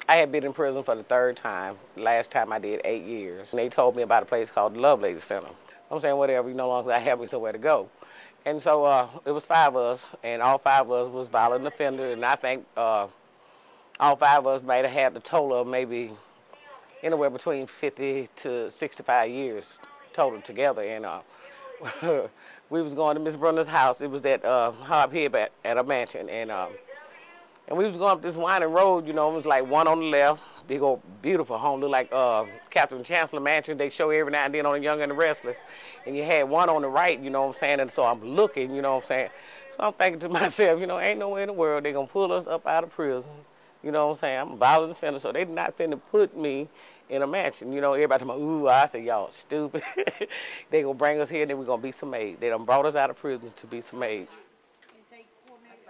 I had been in prison for the third time. Last time I did 8 years. And they told me about a place called the Lovelady Center. I'm saying whatever, you no longer have me somewhere to go. And so it was 5 of us, and all 5 of us was violent offender, and I think all 5 of us might have had the total of maybe anywhere between 50 to 65 years total together. And we was going to Miss Brunner's house. It was at Hob Hill at a mansion, and we was going up this winding road. You know, it was like one on the left, big old beautiful home, looked like Captain Chancellor Mansion. They show every now and then on The Young and the Restless. And you had one on the right, you know what I'm saying? And so I'm looking, you know what I'm saying? So I'm thinking to myself, you know, ain't no way in the world they're going to pull us up out of prison. You know what I'm saying? I'm a violent offender, so they not finna put me in a mansion. You know, everybody talking about, ooh, I said, y'all stupid. They gonna bring us here, and then we're gonna be some maids. They done brought us out of prison to be some maids.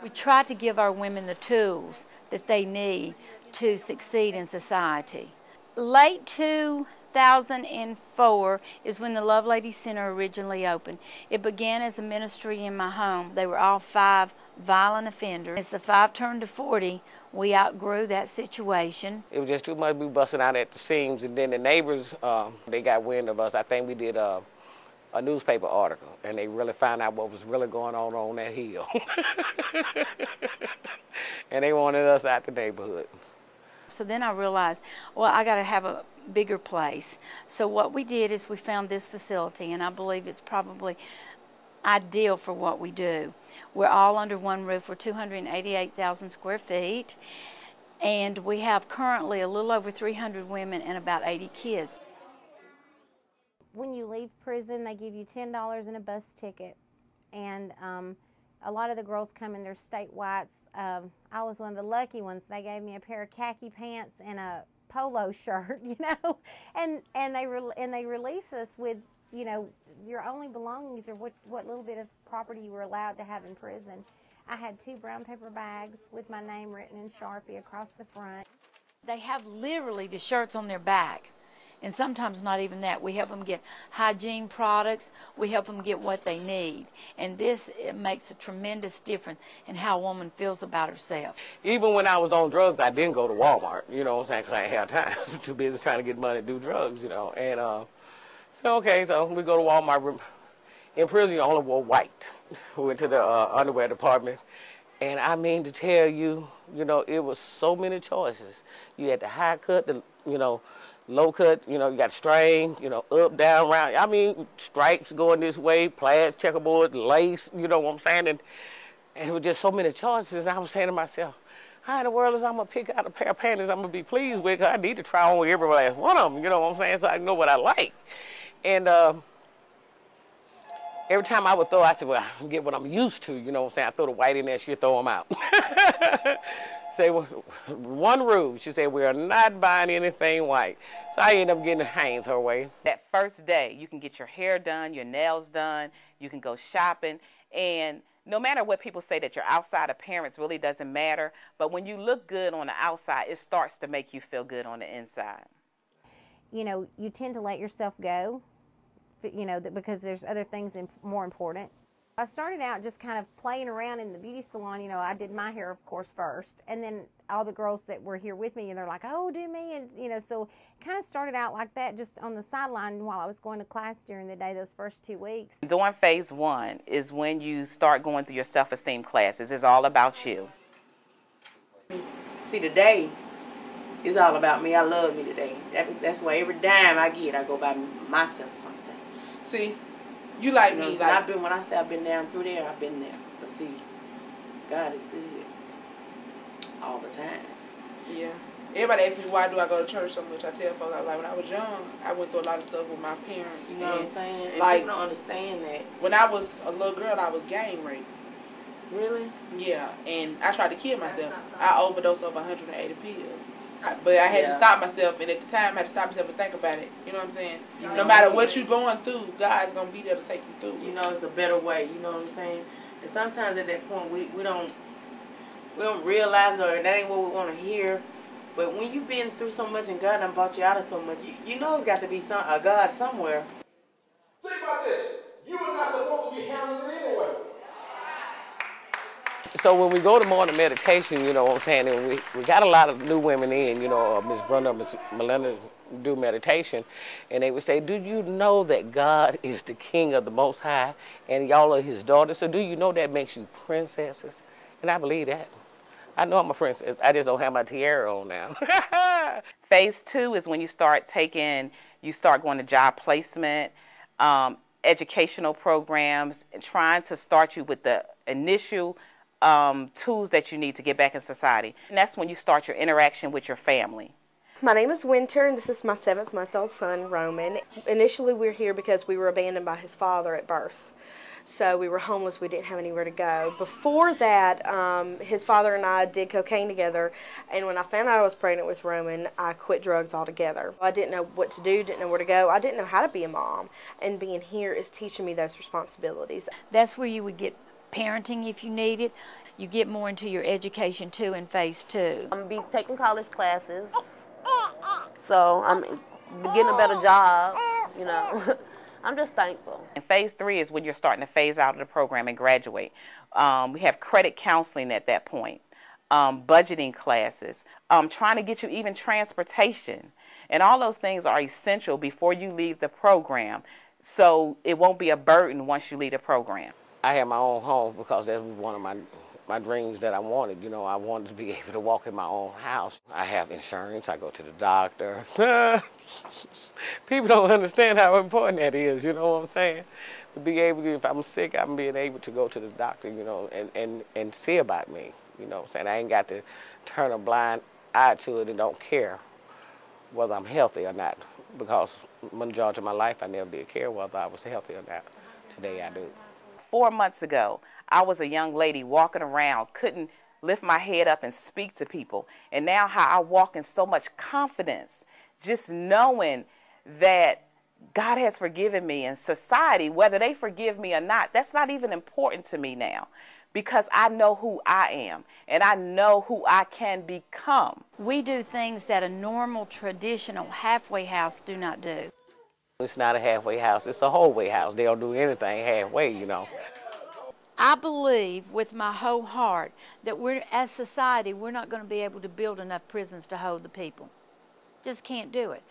We try to give our women the tools that they need to succeed in society. Late 2004 is when the Lovelady Center originally opened. It began as a ministry in my home. They were all 5 violent offenders. As the 5 turned to 40, we outgrew that situation. It was just too much. We busting out at the seams, and then the neighbors, they got wind of us. I think we did a newspaper article, and they really found out what was really going on that hill. And they wanted us out the neighborhood. So then I realized, well, I got to have a bigger place. So what we did is we found this facility, and I believe it's probably ideal for what we do. We're all under one roof. We're 288,000 square feet, and we have currently a little over 300 women and about 80 kids. When you leave prison, they give you $10 and a bus ticket, and a lot of the girls come in their state whites. I was one of the lucky ones. They gave me a pair of khaki pants and a polo shirt, you know, and they release us with, you know, your only belongings are what little bit of property you were allowed to have in prison. I had 2 brown paper bags with my name written in Sharpie across the front. They have literally the shirts on their back, and sometimes not even that. We help them get hygiene products. We help them get what they need, and it makes a tremendous difference in how a woman feels about herself. Even when I was on drugs, I didn't go to Walmart, you know what I'm saying, because I didn't have time. Too busy trying to get money to do drugs, you know. And so, okay, so we go to Walmart. In prison, you only wore white. We went to the underwear department. And I mean to tell you, you know, it was so many choices. You had the high cut, the, you know, low cut, you know, you got string, you know, up, down, round. I mean, stripes going this way, plaid, checkerboard, lace, you know what I'm saying? And it was just so many choices. And I was saying to myself, how in the world is I'm going to pick out a pair of panties I'm going to be pleased with? Because I need to try on with every last one of them, you know what I'm saying, so I know what I like. And every time I would throw, I said, well, I get what I'm used to, you know what I'm saying? I throw the white in there, she'll throw them out. Say, well, one rule, she said, we are not buying anything white. So I ended up getting the Hanes her way. That first day, you can get your hair done, your nails done, you can go shopping, and no matter what people say that your outside appearance really doesn't matter, but when you look good on the outside, it starts to make you feel good on the inside. You know, you tend to let yourself go, you know, because there's other things more important. I started out just kind of playing around in the beauty salon. You know, I did my hair, of course, first, and then all the girls that were here with me, and they're like, oh, do me, and, you know, so it kind of started out like that, just on the sideline while I was going to class during the day those first 2 weeks. During phase 1 is when you start going through your self-esteem classes. It's all about you. See, today is all about me. I love me today. That's why every dime I get, I go buy myself something. See, you like You know, me. so Like, when I say I've been down through there, I've been there. But see, God is good all the time. yeah. Everybody asks me why do I go to church so much. I tell folks, I was like, when I was young, I went through a lot of stuff with my parents. You know what I'm saying? And like, people don't understand that. When I was a little girl, I was gang raped. Really? Yeah, and I tried to kill myself. I overdosed of 180 pills. But I had to stop myself, and at the time, I had to stop myself and think about it. You know what I'm saying? No matter what you're going through, God's going to be there to take you through. You know, it's a better way. You know what I'm saying? And sometimes at that point, we don't realize, or that ain't what we want to hear. But when you've been through so much and God done brought you out of so much, you know it's got to be a God somewhere. Think about this. You are not supposed to be handling it anyway. So when we go to morning meditation, you know what I'm saying, and we got a lot of new women in, you know, Miss Brenda, Miss Melinda do meditation, and they would say, do you know that God is the King of the Most High, and y'all are His daughters? So do you know that makes you princesses? And I believe that. I know I'm a princess. I just don't have my tiara on now. Phase 2 is when you start going to job placement, educational programs, and trying to start you with the initial tools that you need to get back in society. And that's when you start your interaction with your family. My name is Winter, and this is my 7-month-old son, Roman. Initially, we were here because we were abandoned by his father at birth. So we were homeless. We didn't have anywhere to go. Before that, his father and I did cocaine together, and when I found out I was pregnant with Roman, I quit drugs altogether. I didn't know what to do, didn't know where to go. I didn't know how to be a mom, and being here is teaching me those responsibilities. That's where you would get parenting if you need it. You get more into your education too in phase 2. I'm be taking college classes, so I'm getting a better job, you know. I'm just thankful. And phase 3 is when you're starting to phase out of the program and graduate. We have credit counseling at that point, budgeting classes, trying to get you even transportation. And all those things are essential before you leave the program, so it won't be a burden once you leave the program. I have my own home because that was one of my dreams that I wanted. You know, I wanted to be able to walk in my own house. I have insurance. I go to the doctor. People don't understand how important that is, you know what I'm saying? To be able to, if I'm sick, I'm being able to go to the doctor, you know, and see about me, you know what I'm saying? I ain't got to turn a blind eye to it and don't care whether I'm healthy or not, because majority of my life I never did care whether I was healthy or not. Today I do. 4 months ago, I was a young lady walking around, couldn't lift my head up and speak to people. And now how I walk in so much confidence, just knowing that God has forgiven me, and society, whether they forgive me or not, that's not even important to me now, because I know who I am and I know who I can become. We do things that a normal, traditional halfway house do not do. It's not a halfway house, it's a wholeway house. They don't do anything halfway, you know. I believe with my whole heart that as society, we're not going to be able to build enough prisons to hold the people. Just can't do it.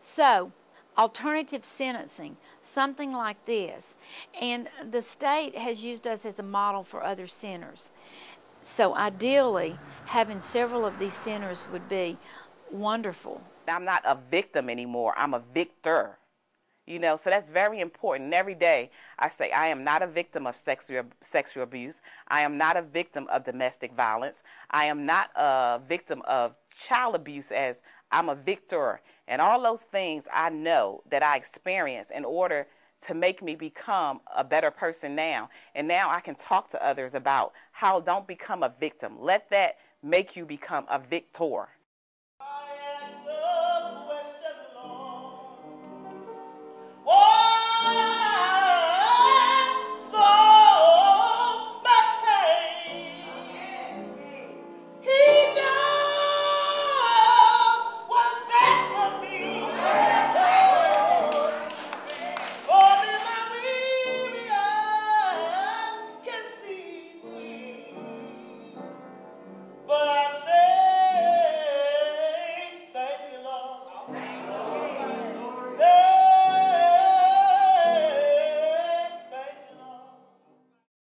So, alternative sentencing, something like this. And the state has used us as a model for other centers. So ideally, having several of these centers would be wonderful. I'm not a victim anymore, I'm a victor. You know, so that's very important. And every day I say I am not a victim of sexual abuse. I am not a victim of domestic violence. I am not a victim of child abuse, as I'm a victor. And all those things I know that I experienced in order to make me become a better person now. And now I can talk to others about how don't become a victim. Let that make you become a victor.